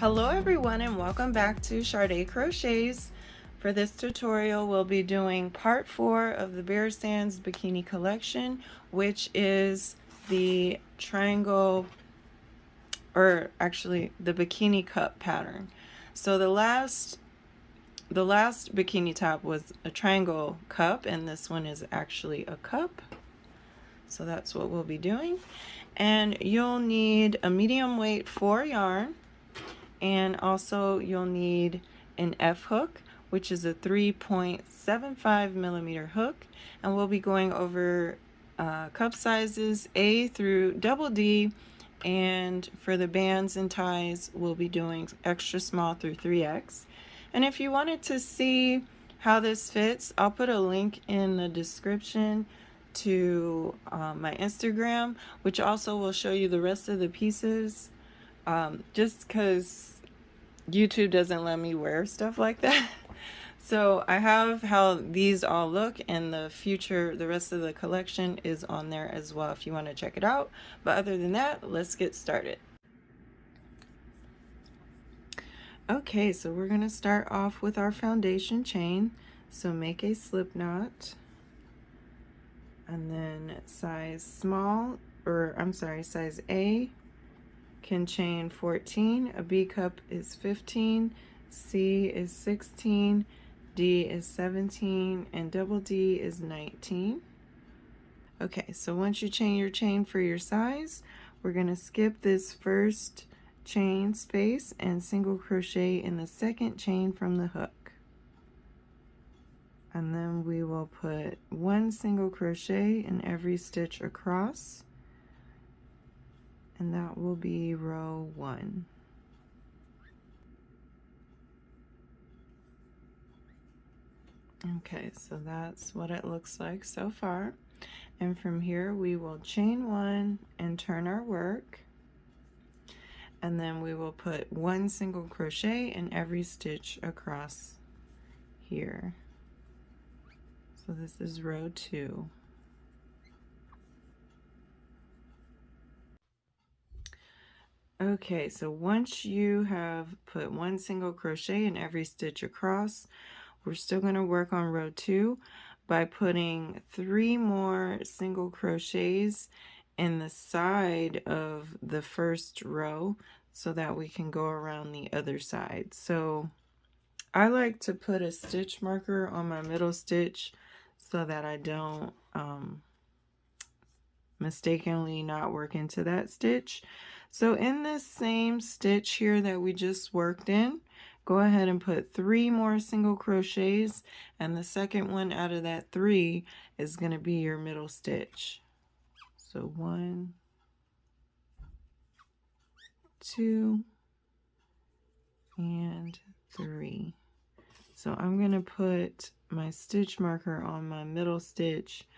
Hello everyone and welcome back to Sade Crochets. For this tutorial we'll be doing part 4 of the Bear Sands Bikini collection, which is the triangle, or actually the bikini cup pattern. So the last bikini top was a triangle cup, and this one is actually a cup. So that's what we'll be doing. And you'll need a medium weight 4 yarn. And also you'll need an F hook, which is a 3.75 millimeter hook, and we'll be going over cup sizes A through double D, and for the bands and ties we'll be doing extra small through 3X. And if you wanted to see how this fits, I'll put a link in the description to my Instagram, which also will show you the rest of the pieces. Just because YouTube doesn't let me wear stuff like that. So I have how these all look, and the rest of the collection is on there as well if you want to check it out. But other than that, let's get started. Okay, so we're going to start off with our foundation chain. So make a slip knot, and then size A can chain 14, a B cup is 15, C is 16, D is 17, and double D is 19. Okay, so once you chain your chain for your size, we're going to skip this first chain space and single crochet in the second chain from the hook. And then we will put one single crochet in every stitch across, and that will be row 1. Okay, so that's what it looks like so far. And from here we will chain 1 and turn our work, and then we will put one single crochet in every stitch across here. So this is row 2. Okay, so once you have put one single crochet in every stitch across, we're still going to work on row 2 by putting 3 more single crochets in the side of the first row so that we can go around the other side. So I like to put a stitch marker on my middle stitch so that I don't mistakenly not work into that stitch. So in this same stitch here that we just worked in, go ahead and put 3 more single crochets, and the second one out of that 3 is going to be your middle stitch. So 1, 2, and 3. So I'm going to put my stitch marker on my middle stitch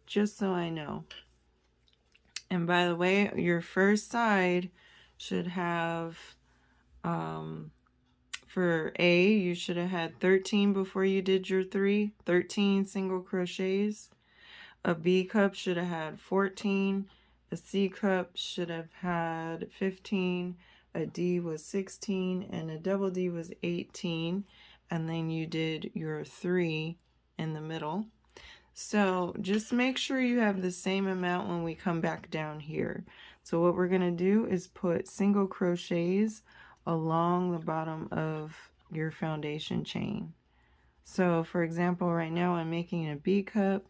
just so I know. And by the way, your first side should have, for A, you should have had 13 before you did your 13 single crochets. A B cup should have had 14. A C cup should have had 15. A D was 16, and a double D was 18. And then you did your 3 in the middle. So just make sure you have the same amount when we come back down here. So what we're going to do is put single crochets along the bottom of your foundation chain. So for example, right now I'm making a B cup,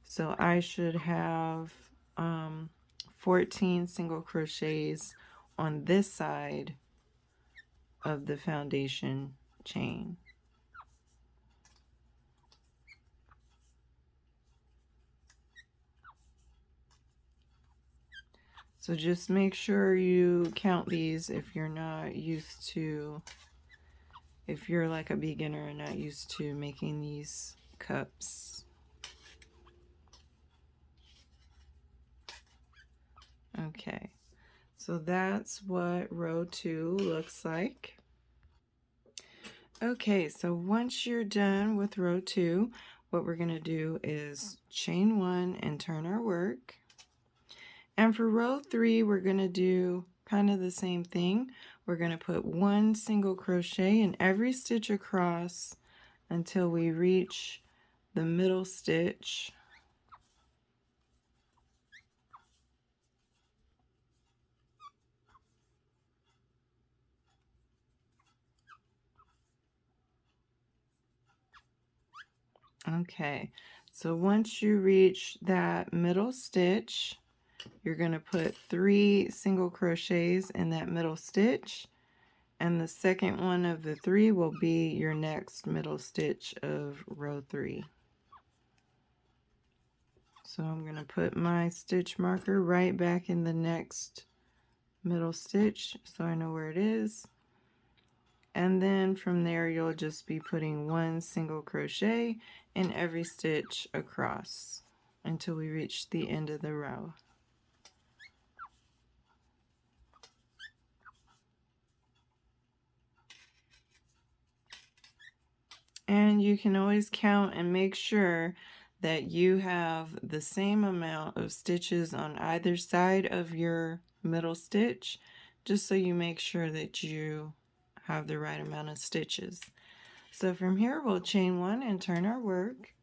so I should have 14 single crochets on this side of the foundation chain. So just make sure you count these if you're not used to, if you're like a beginner and not used to making these cups. Okay, so that's what row 2 looks like. Okay, so once you're done with row 2, what we're going to do is chain 1 and turn our work. And for row 3, we're going to do kind of the same thing. we're going to put 1 single crochet in every stitch across until we reach the middle stitch. Okay, so once you reach that middle stitch, you're going to put 3 single crochets in that middle stitch, and the second one of the 3 will be your next middle stitch of row 3. So I'm going to put my stitch marker right back in the next middle stitch so I know where it is. And then from there you'll just be putting 1 single crochet in every stitch across until we reach the end of the row. And you can always count and make sure that you have the same amount of stitches on either side of your middle stitch, just so you make sure that you have the right amount of stitches. So from here we'll chain 1 and turn our work,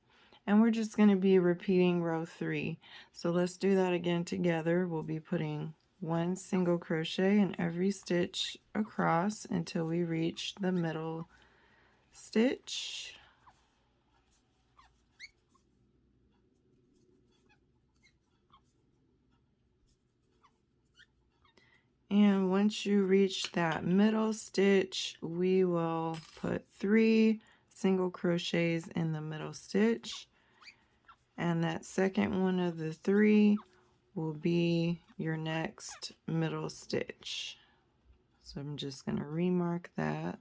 and we're just going to be repeating row 3. So let's do that again together. We'll be putting 1 single crochet in every stitch across until we reach the middle stitch. And once you reach that middle stitch, we will put 3 single crochets in the middle stitch, and that second one of the 3 will be your next middle stitch. So I'm just going to remark that,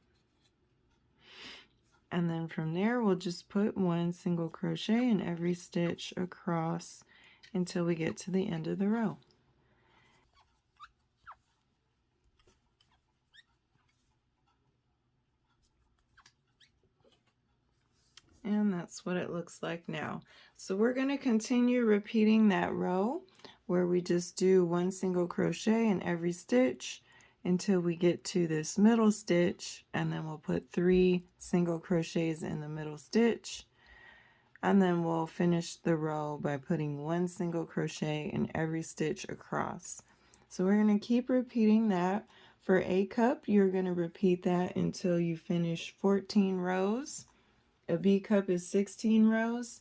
and then from there we'll just put 1 single crochet in every stitch across until we get to the end of the row. And that's what it looks like now. So we're going to continue repeating that row where we just do 1 single crochet in every stitch until we get to this middle stitch, and then we'll put 3 single crochets in the middle stitch, and then we'll finish the row by putting 1 single crochet in every stitch across. So we're going to keep repeating that. For A cup, you're going to repeat that until you finish 14 rows. A B cup is 16 rows,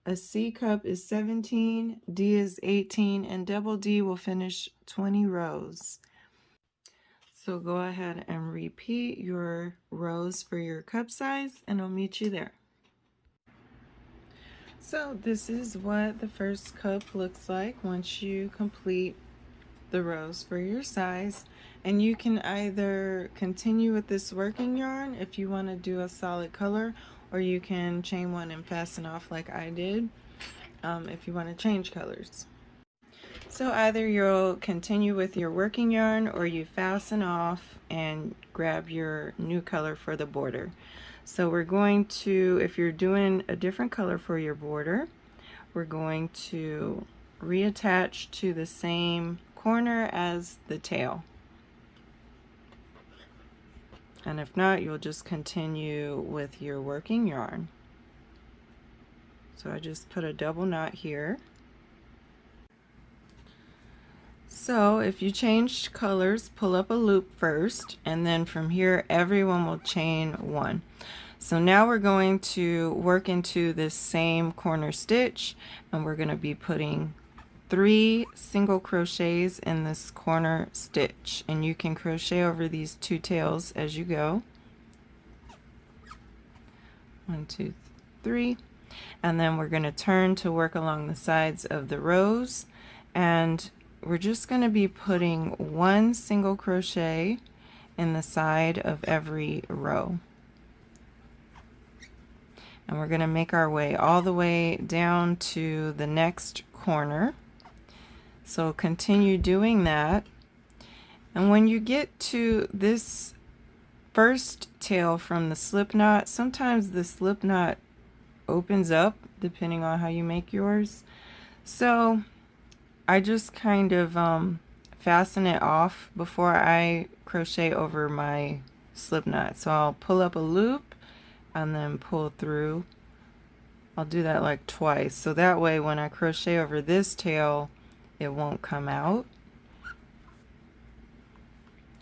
a C cup is 17, D is 18, and double D will finish 20 rows. So go ahead and repeat your rows for your cup size, and I'll meet you there. So this is what the first cup looks like once you complete the rows for your size. And you can either continue with this working yarn if you want to do a solid color, or you can chain 1 and fasten off like I did if you want to change colors. So either you'll continue with your working yarn, or you fasten off and grab your new color for the border. So we're going to, if you're doing a different color for your border, we're going to reattach to the same corner as the tail. And if not, you'll just continue with your working yarn. So I just put a double knot here. So if you changed colors, pull up a loop first, and then from here everyone will chain 1. So now we're going to work into this same corner stitch, and we're going to be putting 3 single crochets in this corner stitch, and you can crochet over these 2 tails as you go. 1, 2, 3, and then we're going to turn to work along the sides of the rows, and we're just going to be putting 1 single crochet in the side of every row, and we're going to make our way all the way down to the next corner. So continue doing that, and when you get to this first tail from the slip knot, sometimes the slip knot opens up depending on how you make yours. So I just kind of fasten it off before I crochet over my slip knot. So I'll pull up a loop and then pull through. I'll do that like twice, so that way when I crochet over this tail it won't come out.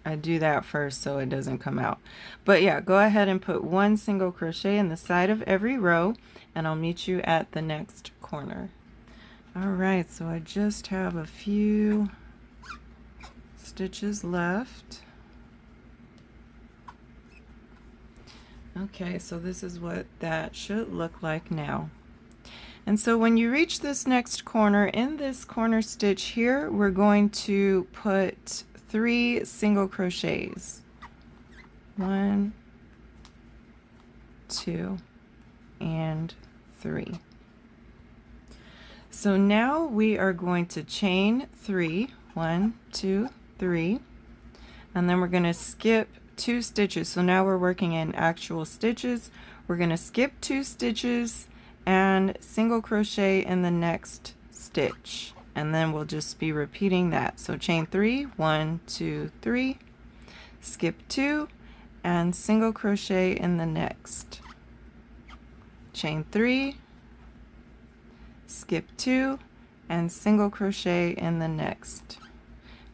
I do that first so it doesn't come out. But yeah, go ahead and put one single crochet in the side of every row, and I'll meet you at the next corner. Alright, so I just have a few stitches left. Okay, so this is what that should look like now. And so when you reach this next corner, in this corner stitch here, we're going to put 3 single crochets. 1, 2, and 3. So now we are going to chain 3, 1, 2, 3, and then we're going to skip 2 stitches. So now we're working in actual stitches. We're going to skip 2 stitches and single crochet in the next stitch, and then we'll just be repeating that. So chain 3, 1, 2, 3, skip 2 and single crochet in the next, chain 3, skip 2 and single crochet in the next.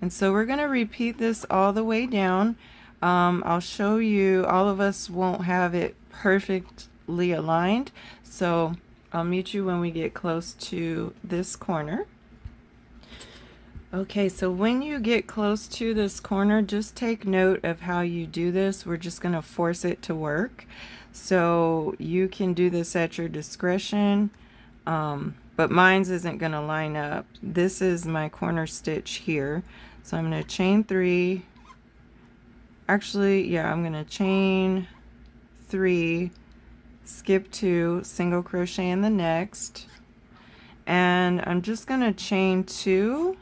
And so we're going to repeat this all the way down. I'll show you, all of us won't have it perfectly aligned, so I'll meet you when we get close to this corner. Okay, so when you get close to this corner, just take note of how you do this. We're just going to force it to work. So you can do this at your discretion, but mine's isn't going to line up. This is my corner stitch here. So I'm going to chain 3. Actually, yeah, I'm going to chain 3, skip 2, single crochet in the next, and I'm just going to chain 2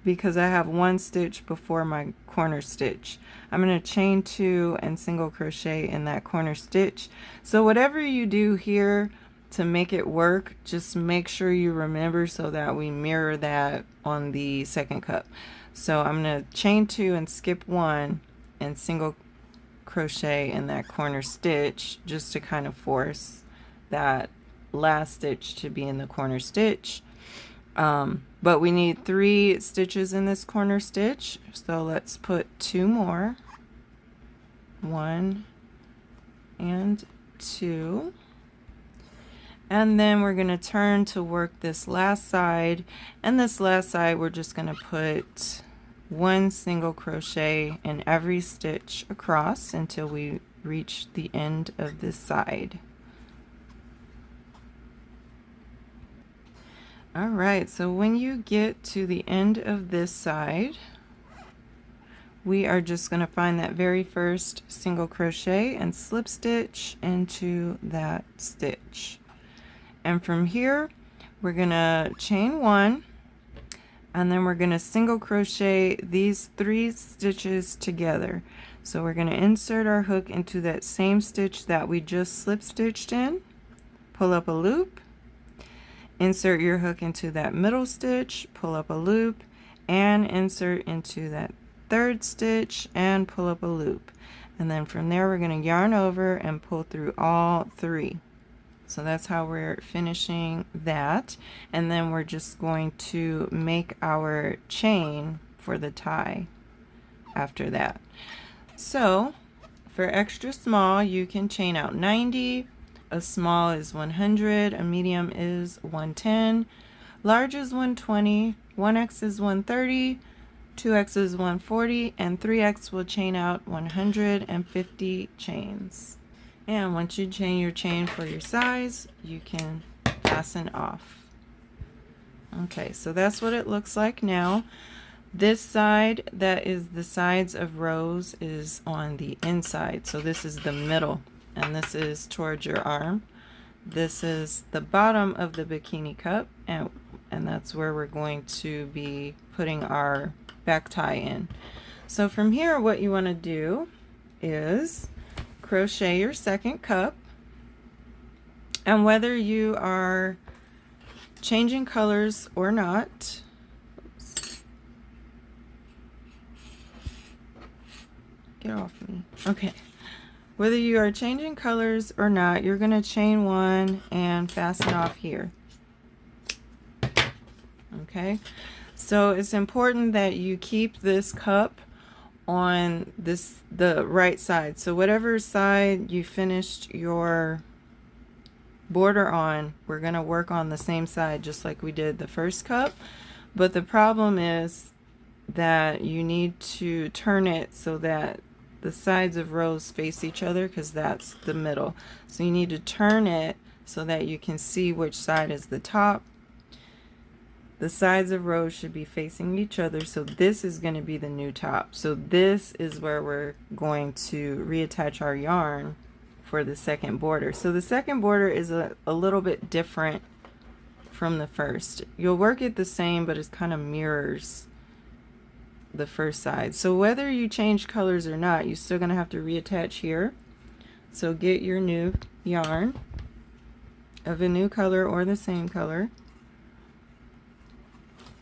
because I have 1 stitch before my corner stitch. I'm going to chain 2 and single crochet in that corner stitch. So whatever you do here to make it work, just make sure you remember so that we mirror that on the second cup. So I'm going to chain 2 and skip 1 and single crochet in that corner stitch just to kind of force that last stitch to be in the corner stitch. But we need 3 stitches in this corner stitch, so let's put 2 more, 1 and 2, and then we're going to turn to work this last side, and this last side we're just going to put 1 single crochet in every stitch across until we reach the end of this side. Alright, so when you get to the end of this side, we are just going to find that very first single crochet and slip stitch into that stitch. And from here, we're going to chain 1, and then we're going to single crochet these 3 stitches together. So we're going to insert our hook into that same stitch that we just slip stitched in, pull up a loop, insert your hook into that middle stitch, pull up a loop, and insert into that 3rd stitch and pull up a loop. And then from there we're going to yarn over and pull through all 3. So that's how we're finishing that. And then we're just going to make our chain for the tie after that. So for extra small, you can chain out 90. A small is 100, a medium is 110, large is 120, 1x is 130, 2x is 140, and 3x will chain out 150 chains. And once you chain your chain for your size, you can fasten off. Okay, so that's what it looks like now. This side, that is the sides of rows, is on the inside. So this is the middle, and this is towards your arm. This is the bottom of the bikini cup, and that's where we're going to be putting our back tie in. So from here, what you want to do is crochet your second cup, and whether you are changing colors or not, Get off me. Okay. Whether you are changing colors or not, you're going to chain one and fasten off here. Okay. So it's important that you keep this cup on the right side. So whatever side you finished your border on, we're going to work on the same side just like we did the first cup. But the problem is that you need to turn it so that the sides of rows face each other, because that's the middle. So you need to turn it so that you can see which side is the top. The sides of rows should be facing each other, so this is going to be the new top. So this is where we're going to reattach our yarn for the second border. So the second border is a little bit different from the first. You'll work it the same, but it kind of mirrors the first side. So whether you change colors or not, you're still going to have to reattach here. So get your new yarn of a new color or the same color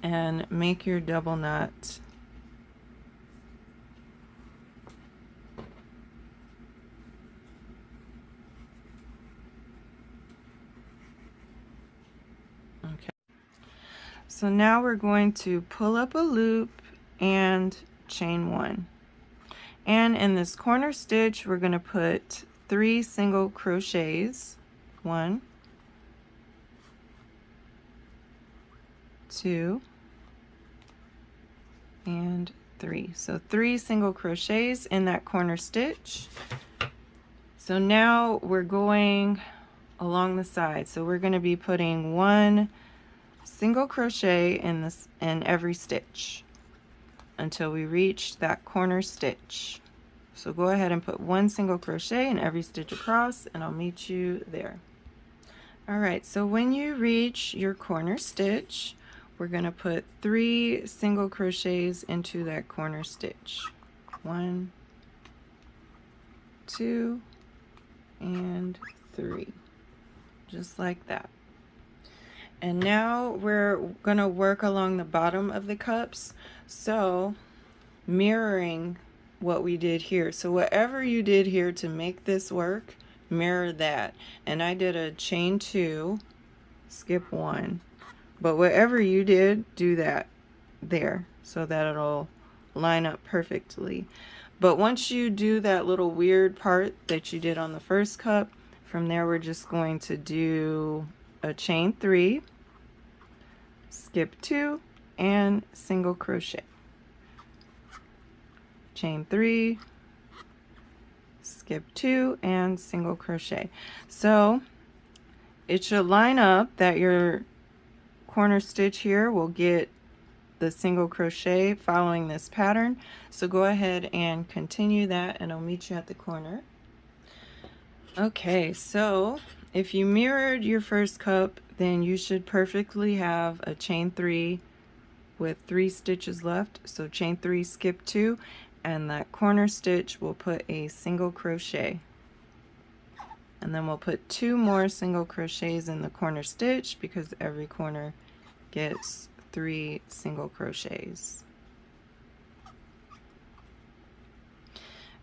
and make your double knot. Okay. So now we're going to pull up a loop and chain one. And in this corner stitch, we're going to put 3 single crochets. 1, 2, and 3. So 3 single crochets in that corner stitch. So now we're going along the side. So we're going to be putting 1 single crochet in every stitch until we reach that corner stitch. So go ahead and put 1 single crochet in every stitch across, and I'll meet you there. Alright, so when you reach your corner stitch, we're going to put 3 single crochets into that corner stitch. 1, 2, and 3. Just like that. And now we're going to work along the bottom of the cups, so mirroring what we did here. So whatever you did here to make this work, mirror that. And I did a chain 2, skip 1. But whatever you did, do that there so that it'll line up perfectly. But once you do that little weird part that you did on the first cup, from there we're just going to do a chain 3, skip 2, and single crochet. Chain 3, skip 2, and single crochet. So it should line up that your corner stitch here will get the single crochet following this pattern. So go ahead and continue that, and I'll meet you at the corner. Okay, so if you mirrored your first cup, then you should perfectly have a chain 3 with 3 stitches left. So chain 3, skip 2, and that corner stitch will put a single crochet. And then we'll put 2 more single crochets in the corner stitch because every corner gets 3 single crochets.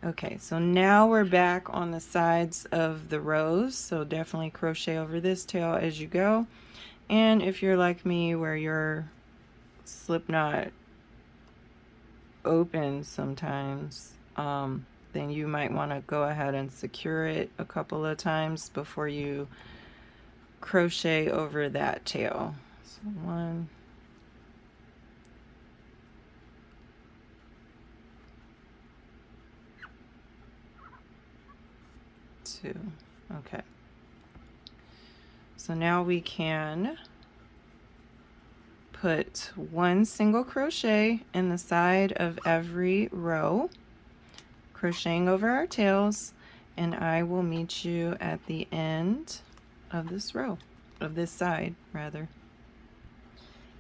Okay, so now we're back on the sides of the rows, so definitely crochet over this tail as you go. And if you're like me where your slip knot opens sometimes, then you might want to go ahead and secure it a couple of times before you crochet over that tail. So 1, 2. Okay. So now we can put 1 single crochet in the side of every row, crocheting over our tails, and I will meet you at the end of this row, of this side rather.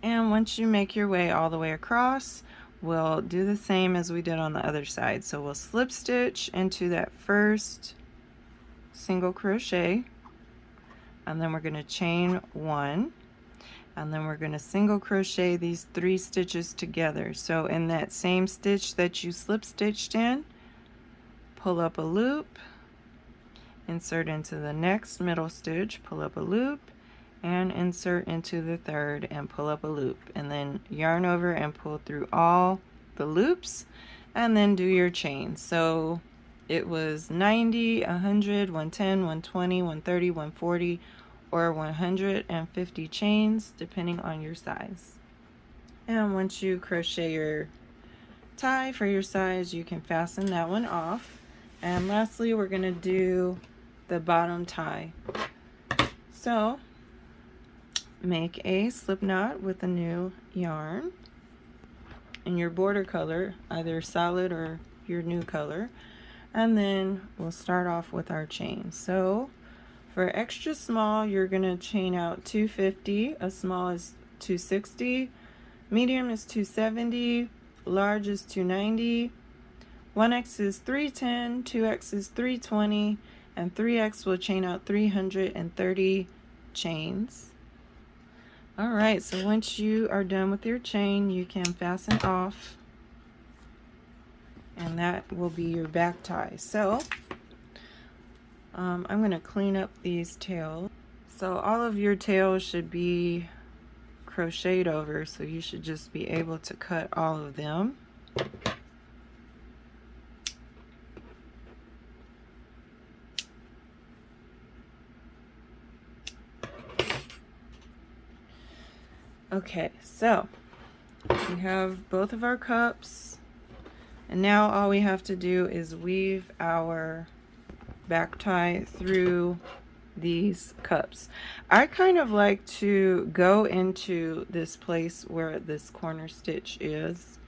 And once you make your way all the way across, we'll do the same as we did on the other side. So we'll slip stitch into that first single crochet, and then we're going to chain 1, and then we're going to single crochet these 3 stitches together. So in that same stitch that you slip stitched in, pull up a loop, insert into the next middle stitch, pull up a loop, and insert into the third and pull up a loop, and then yarn over and pull through all the loops, and then do your chain. So it was 90, 100, 110, 120, 130, 140, or 150 chains depending on your size. And once you crochet your tie for your size, you can fasten that one off. And lastly, we're going to do the bottom tie. So make a slip knot with a new yarn in your border color, either solid or your new color, and then we'll start off with our chain. So for extra small, you're going to chain out 250, a small is 260, medium is 270, large is 290, 1x is 310, 2x is 320, and 3x will chain out 330 chains. Alright, so once you are done with your chain, you can fasten off, and that will be your back tie. So I'm going to clean up these tails. So all of your tails should be crocheted over, so you should just be able to cut all of them. Okay, so we have both of our cups, and now all we have to do is weave our back tie through these cups. I kind of like to go into this place where this corner stitch is,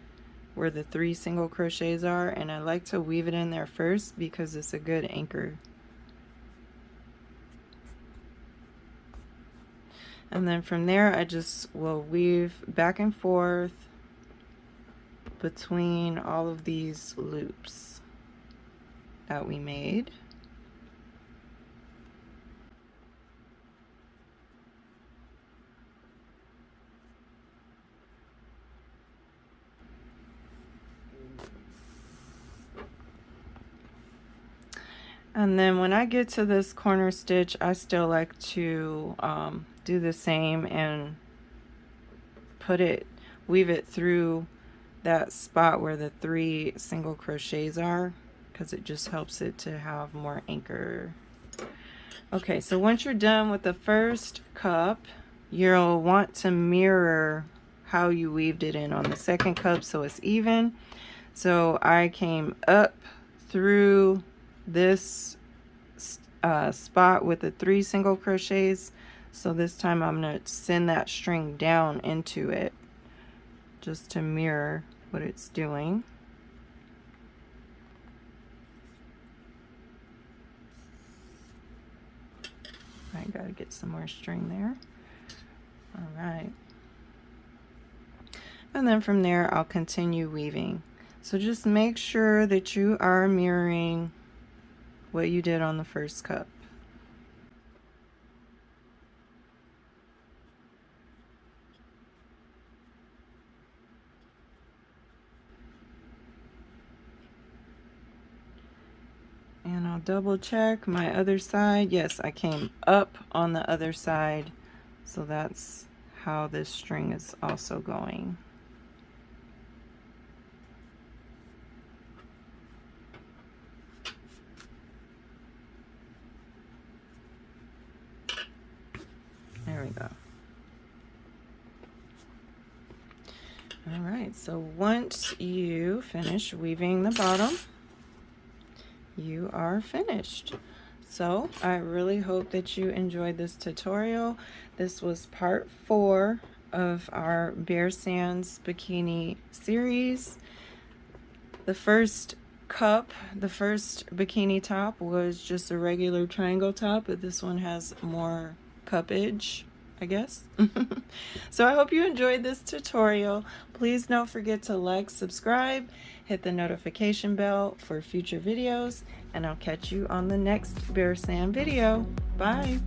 where the 3 single crochets are, and I like to weave it in there first because it's a good anchor. And then from there, I just will weave back and forth between all of these loops that we made. And then when I get to this corner stitch, I still like to do the same and weave it through that spot where the 3 single crochets are, because it just helps it to have more anchor. Okay, so once you're done with the first cup, you'll want to mirror how you weaved it in on the second cup so it's even. So I came up through this spot with the 3 single crochets, so this time I'm going to send that string down into it just to mirror what it's doing. I gotta get some more string there. Alright, and then from there I'll continue weaving. So just make sure that you are mirroring what you did on the first cup. And I'll double check my other side. Yes, I came up on the other side, so that's how this string is also going. There we go. All right, so once you finish weaving the bottom, you are finished. So I really hope that you enjoyed this tutorial. This was part 4 of our Bear Sands Bikini series. The first cup, the first bikini top was just a regular triangle top, but this one has more cuppage, I guess. So I hope you enjoyed this tutorial. Please don't forget to like, subscribe, hit the notification bell for future videos, and I'll catch you on the next Bear Sand video. Bye!